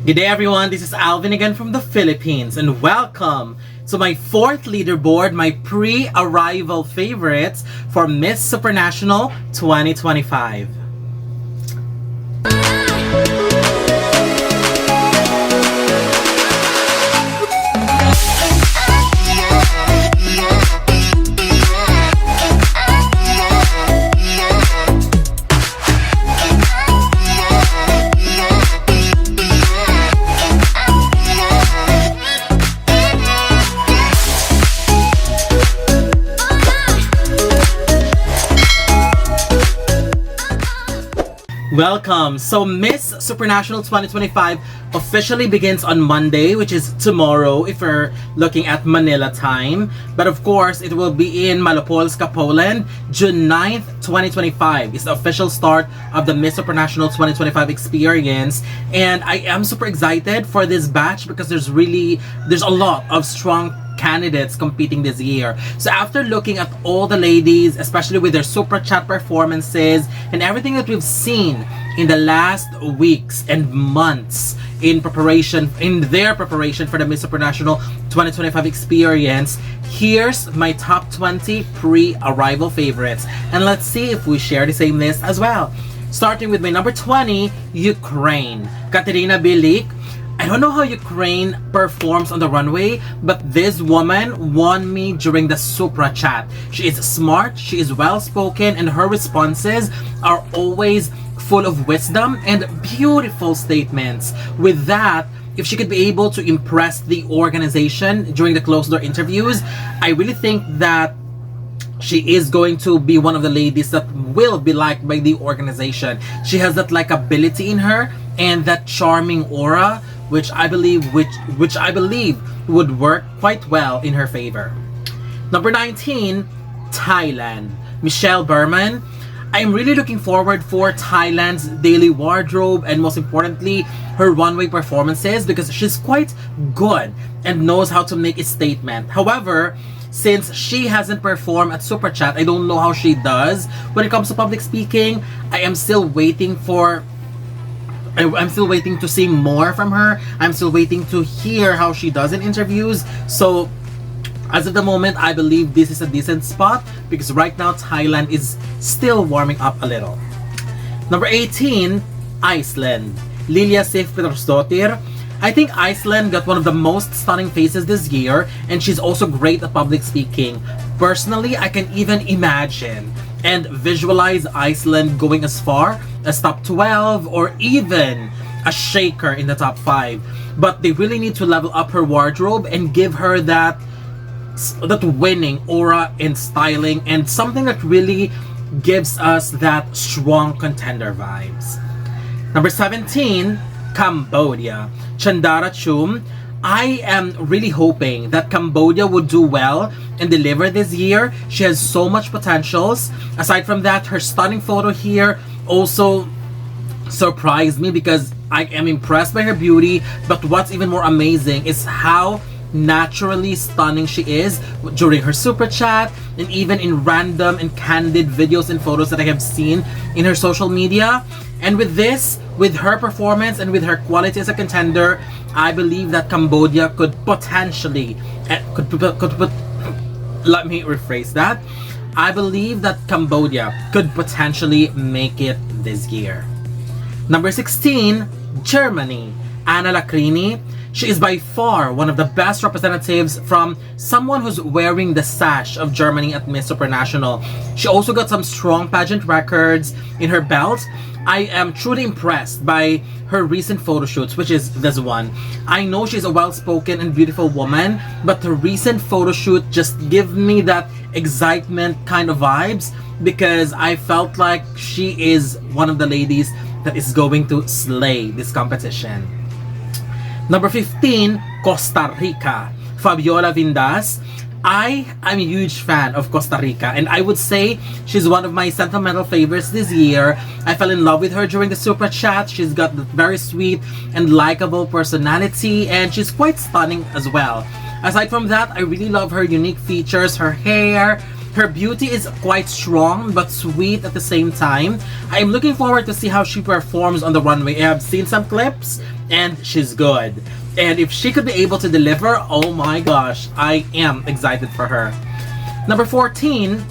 Good day everyone, this is Alvin again from the Philippines and welcome to my fourth leaderboard, my pre-arrival favorites for Miss Supranational 2025. Welcome! So Miss Supranational 2025 officially begins on Monday, which is tomorrow if we're looking at Manila time. But of course, it will be in Malopolska, Poland. June 9th, 2025 is the official start of the Miss Supranational 2025 experience. And I am super excited for this batch because there's a lot of strong candidates competing this year. So after looking at all the ladies, especially with their super chat performances and everything that we've seen in the last weeks and months in their preparation for the Miss Supranational 2025 experience, here's my top 20 pre-arrival favorites. And let's see if we share the same list as well. Starting with my number 20, Ukraine. Katerina Bilik. I don't know how Ukraine performs on the runway, but this woman won me during the Supra chat. She is smart, she is well-spoken, and her responses are always full of wisdom and beautiful statements. With that, if she could be able to impress the organization during the closed-door interviews, I really think that she is going to be one of the ladies that will be liked by the organization. She has that likability in her and that charming aura, which I believe would work quite well in her favor. Number 19, Thailand. Michelle Berman. I'm really looking forward for Thailand's daily wardrobe and most importantly, her runway performances because she's quite good and knows how to make a statement. However, since she hasn't performed at Super Chat, I don't know how she does. When it comes to public speaking, I'm still waiting to see more from her. I'm still waiting to hear how she does in interviews. So as of the moment, I believe this is a decent spot because right now Thailand is still warming up a little. Number 18, Iceland. Lilia Sif Petersdottir. I think Iceland got one of the most stunning faces this year and she's also great at public speaking. Personally, I can even imagine and visualize Iceland going as far as top 12 or even a shaker in the top 5. But they really need to level up her wardrobe and give her that winning aura and styling and something that really gives us that strong contender vibes. Number 17, Cambodia. Chandara Chum. I am really hoping that Cambodia would do well and deliver this year. She has so much potentials. Aside from that, her stunning photo here also surprised me because I am impressed by her beauty. But what's even more amazing is how naturally stunning she is during her super chat and even in random and candid videos and photos that I have seen in her social media. And with this, with her performance and with her quality as a contender, I believe that Cambodia could potentially let me rephrase that. I believe that Cambodia could potentially make it this year. Number 16, Germany. Anna Lacrini. She is by far one of the best representatives from someone who's wearing the sash of Germany at Miss Supranational. She also got some strong pageant records in her belt. I am truly impressed by her recent photo shoots, which is this one. I know she's a well-spoken and beautiful woman, but the recent photo shoot just give me that excitement kind of vibes because I felt like she is one of the ladies that is going to slay this competition. Number 15, Costa Rica. Fabiola Vindas. I am a huge fan of Costa Rica and I would say she's one of my sentimental favorites this year. I fell in love with her during the super chat. She's got the very sweet and likable personality and she's quite stunning as well. Aside from that, I really love her unique features, her hair. Her beauty is quite strong but sweet at the same time. I'm looking forward to see how she performs on the runway. I have seen some clips and she's good. And if she could be able to deliver, oh my gosh, I am excited for her. Number 14,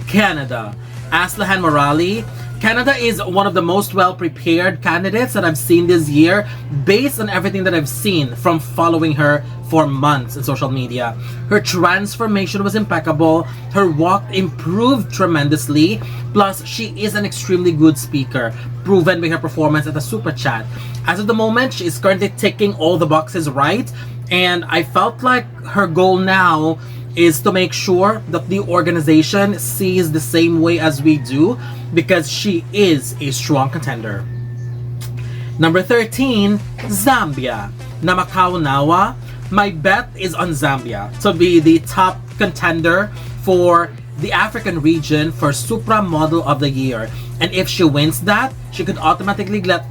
Canada. Aslihan Morali. Canada is one of the most well-prepared candidates that I've seen this year based on everything that I've seen from following her for months in social media. Her transformation was impeccable, her walk improved tremendously, plus she is an extremely good speaker, proven by her performance at the Super Chat. As of the moment, she is currently ticking all the boxes right, and I felt like her goal now is to make sure that the organization sees the same way as we do, because she is a strong contender. Number 13, Zambia. Namakaunawa. My bet is on Zambia to be the top contender for the African region for Supra Model of the Year. And if she wins that, she could automatically get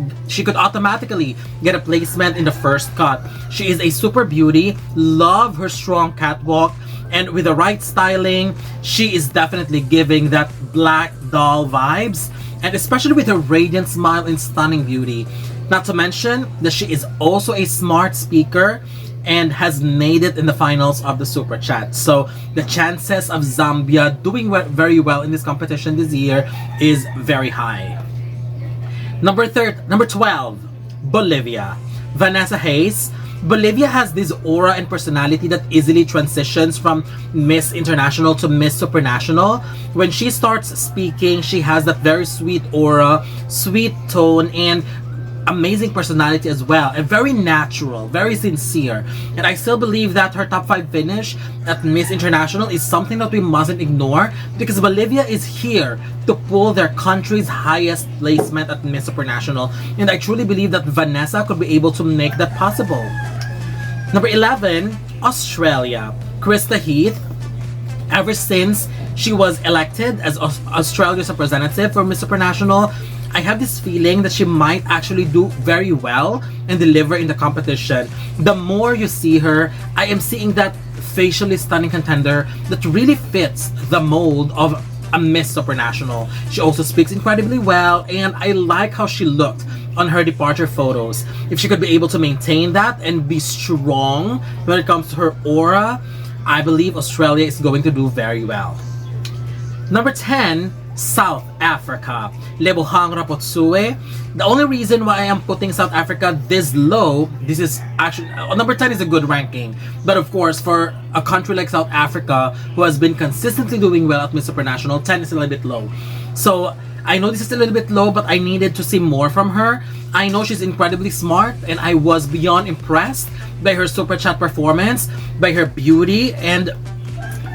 a placement in the first cut. She is a super beauty, love her strong catwalk, and with the right styling, she is definitely giving that black doll vibes, and especially with her radiant smile and stunning beauty. Not to mention that she is also a smart speaker and has made it in the finals of the Super Chat. So the chances of Zambia doing very well in this competition this year is very high. Number 12, Bolivia. Vanessa Hayes. Bolivia has this aura and personality that easily transitions from Miss International to Miss Supranational. When she starts speaking, she has that very sweet aura, sweet tone, and amazing personality as well, and very natural, very sincere. And I still believe that her top 5 finish at Miss International is something that we mustn't ignore, because Bolivia is here to pull their country's highest placement at Miss Supranational, and I truly believe that Vanessa could be able to make that possible. Number 11, Australia. Krista Heath. Ever since she was elected as Australia's representative for Miss Supranational, I have this feeling that she might actually do very well and deliver in the competition. The more you see her, I am seeing that facially stunning contender that really fits the mold of a Miss Supranational. She also speaks incredibly well, and I like how she looked on her departure photos. If she could be able to maintain that and be strong when it comes to her aura, I believe Australia is going to do very well. Number 10, South Africa. Lebohang Rapotsue. The only reason why I am putting South Africa this low, this is actually, number 10 is a good ranking, but of course for a country like South Africa who has been consistently doing well at Miss Supranational, 10 is a little bit low. So I know this is a little bit low, but I needed to see more from her. I know she's incredibly smart, and I was beyond impressed by her Super Chat performance, by her beauty and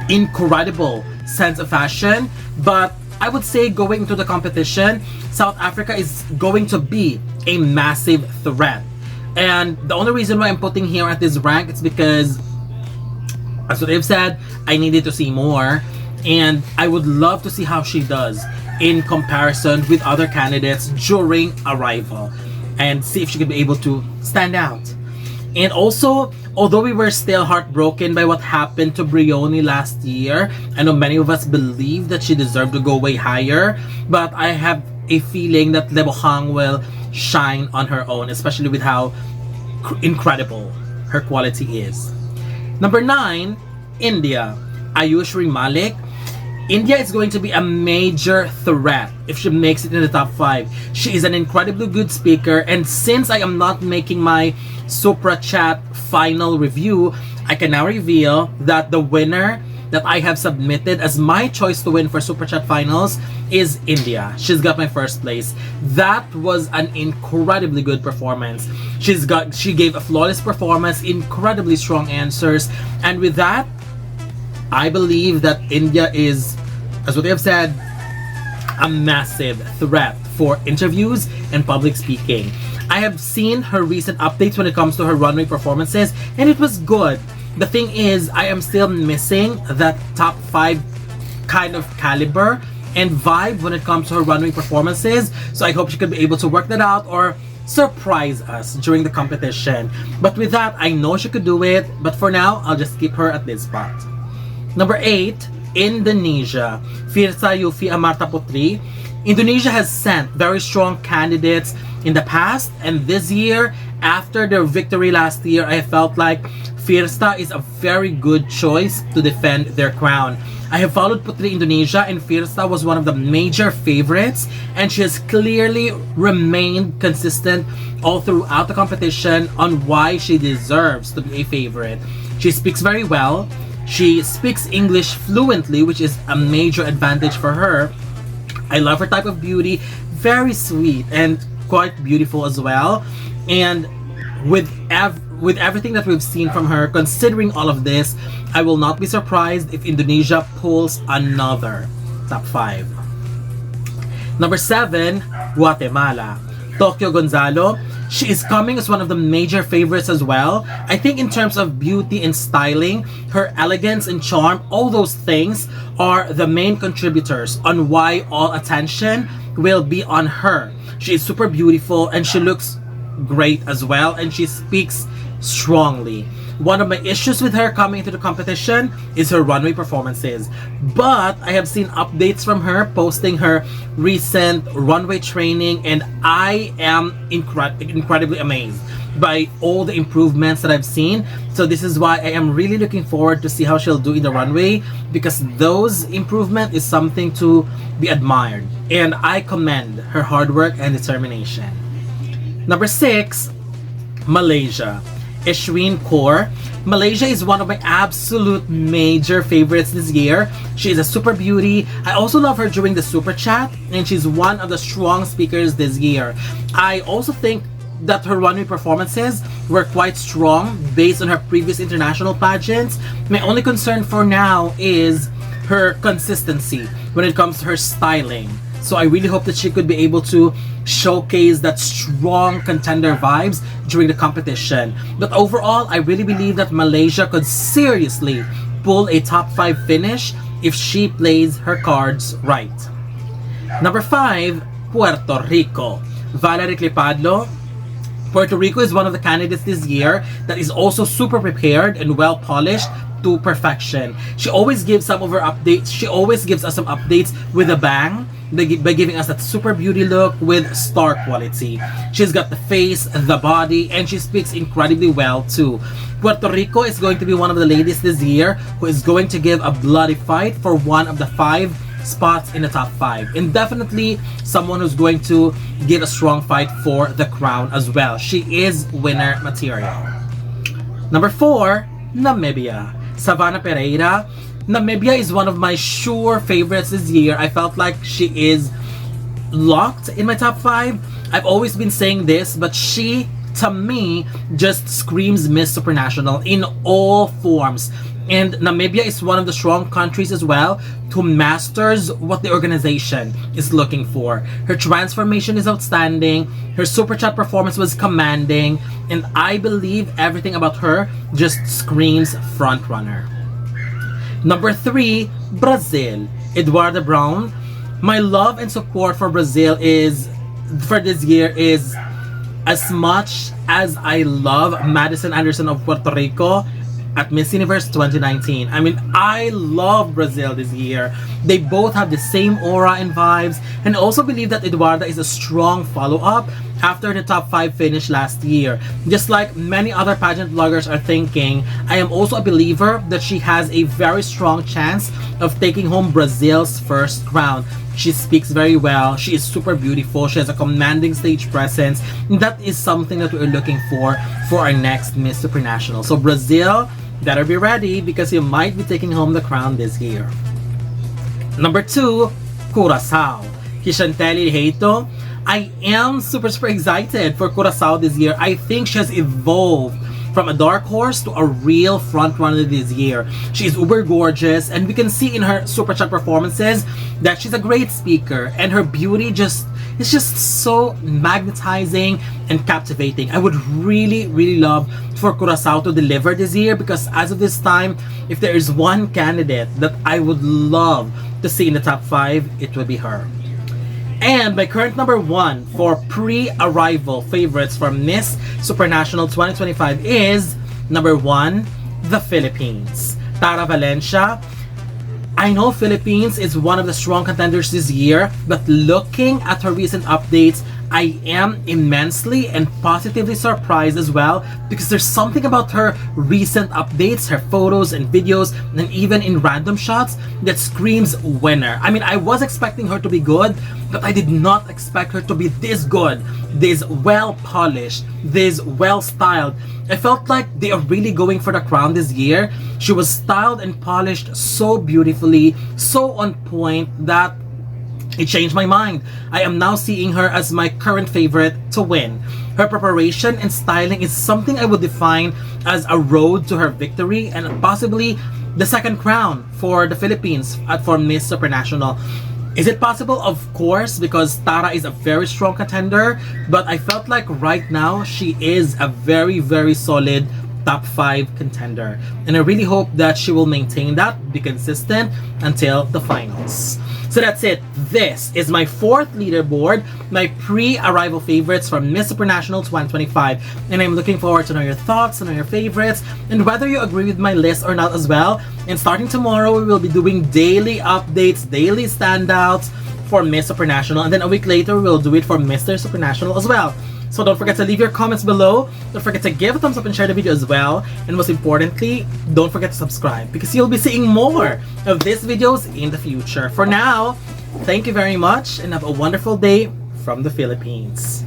incredible sense of fashion. But I would say going into the competition, South Africa is going to be a massive threat. And the only reason why I'm putting here at this rank is because, as what they've said, I needed to see more. And I would love to see how she does in comparison with other candidates during arrival, and see if she could be able to stand out. And also, although we were still heartbroken by what happened to Brioni last year, I know many of us believe that she deserved to go way higher, but I have a feeling that Lebohang will shine on her own, especially with how incredible her quality is. Number 9, India. Ayushri Malik. India is going to be a major threat if she makes it in the top 5. She is an incredibly good speaker, and since I am not making my Supra Chat final review, I can now reveal that the winner that I have submitted as my choice to win for Super Chat finals is India. She's got my first place. That was an incredibly good performance. She gave a flawless performance, incredibly strong answers, and with that, I believe that India is, as what they have said, a massive threat for interviews and public speaking. I have seen her recent updates when it comes to her runway performances, and it was good. The thing is, I am still missing that top 5 kind of caliber and vibe when it comes to her runway performances, so I hope she could be able to work that out or surprise us during the competition. But with that, I know she could do it, but for now, I'll just keep her at this spot. Number 8, Indonesia. Firsa Yufi Amarta Putri. Indonesia has sent very strong candidates in the past and this year. After their victory last year, I felt like Firsta is a very good choice to defend their crown. I have followed Putri Indonesia, and Firsta was one of the major favorites, and she has clearly remained consistent all throughout the competition on why she deserves to be a favorite. She speaks very well. She speaks English fluently, which is a major advantage for her. I love her type of beauty, very sweet and quite beautiful as well. And with everything that we've seen from her, considering all of this, I will not be surprised if Indonesia pulls another top 5. Number 7, Guatemala. Tokyo Gonzalo. She is coming as one of the major favorites as well. I think in terms of beauty and styling, her elegance and charm, all those things are the main contributors on why all attention will be on her. She is super beautiful and she looks great as well, and she speaks strongly. One of my issues with her coming into the competition is her runway performances, but I have seen updates from her posting her recent runway training, and I am incredibly amazed by all the improvements that I've seen. So this is why I am really looking forward to see how she'll do in the runway, because those improvement is something to be admired, and I commend her hard work and determination. Number 6, Malaysia. 𝐓𝐇𝐀𝐍𝐿. Malaysia is one of my absolute major favorites this year. She is a super beauty. I also love her during the super chat, and she's one of the strong speakers this year. I also think that her runway performances were quite strong based on her previous international pageants. My only concern for now is her consistency when it comes to her styling. So I really hope that she could be able to showcase that strong contender vibes during the competition. But overall, I really believe that Malaysia could seriously pull a top 5 finish if she plays her cards right. Number 5, Puerto Rico. Valerie Clipadlo. Puerto Rico is one of the candidates this year that is also super prepared and well polished to perfection. She always gives some of her updates. She always gives us some updates with a bang by giving us that super beauty look with star quality. She's got the face, the body, and she speaks incredibly well too. Puerto Rico is going to be one of the ladies this year who is going to give a bloody fight for one of the 5 spots in the top 5, and definitely someone who's going to give a strong fight for the crown as well. She is winner material. Number 4, Namibia. Savannah Pereira. Namibia is one of my sure favorites this year. I felt like she is locked in my top 5. I've always been saying this, but she, to me, just screams Miss Supranational in all forms. And Namibia is one of the strong countries as well who masters what the organization is looking for. Her transformation is outstanding. Her super chat performance was commanding. And I believe everything about her just screams frontrunner. Number 3, Brazil. Eduardo Brown. My love and support for Brazil for this year is as much as I love Madison Anderson of Puerto Rico at Miss Universe 2019. I mean, I love Brazil this year. They both have the same aura and vibes, and also believe that Eduardo is a strong follow-up after the top 5 finish last year. Just like many other pageant vloggers are thinking, I am also a believer that she has a very strong chance of taking home Brazil's first crown. She speaks very well. She is super beautiful. She has a commanding stage presence. And that is something that we're looking for our next Miss Supranational. So Brazil, better be ready because you might be taking home the crown this year. Number 2, Curaçao. 𝐊𝐇𝐀𝐍𝐿. I am super excited for Curaçao this year. I think she has evolved from a dark horse to a real frontrunner this year. She is uber gorgeous, and we can see in her super chat performances that she's a great speaker, and her beauty is just so magnetizing and captivating. I would really love for Curaçao to deliver this year, because as of this time, if there is one candidate that I would love to see in the top 5, it would be her. And my current number 1 for pre-arrival favorites for Miss Supranational 2025 is number 1, the Philippines. Tara Valencia. I know Philippines is one of the strong contenders this year, but looking at her recent updates, I am immensely and positively surprised as well, because there's something about her recent updates, her photos and videos, and even in random shots that screams winner. I mean, I was expecting her to be good, but I did not expect her to be this good, this well polished, this well styled. I felt like they are really going for the crown this year. She was styled and polished so beautifully, so on point, that it changed my mind. I am now seeing her as my current favorite to win. Her preparation and styling is something I would define as a road to her victory and possibly the second crown for the Philippines for Miss Supranational. Is it possible? Of course, because Tara is a very strong contender, but I felt like right now she is a very, very solid top 5 contender. And I really hope that she will maintain that, be consistent until the finals. So that's it. This is my 4th leaderboard, my pre-arrival favorites from Miss Supranational 2025. And I'm looking forward to know your thoughts, to know your favorites, and whether you agree with my list or not as well. And starting tomorrow, we will be doing daily updates, daily standouts for Miss Supranational. And then a week later, we will do it for Mr. Supranational as well. So don't forget to leave your comments below. Don't forget to give a thumbs up and share the video as well. And most importantly, don't forget to subscribe, because you'll be seeing more of these videos in the future. For now, thank you very much and have a wonderful day from the Philippines.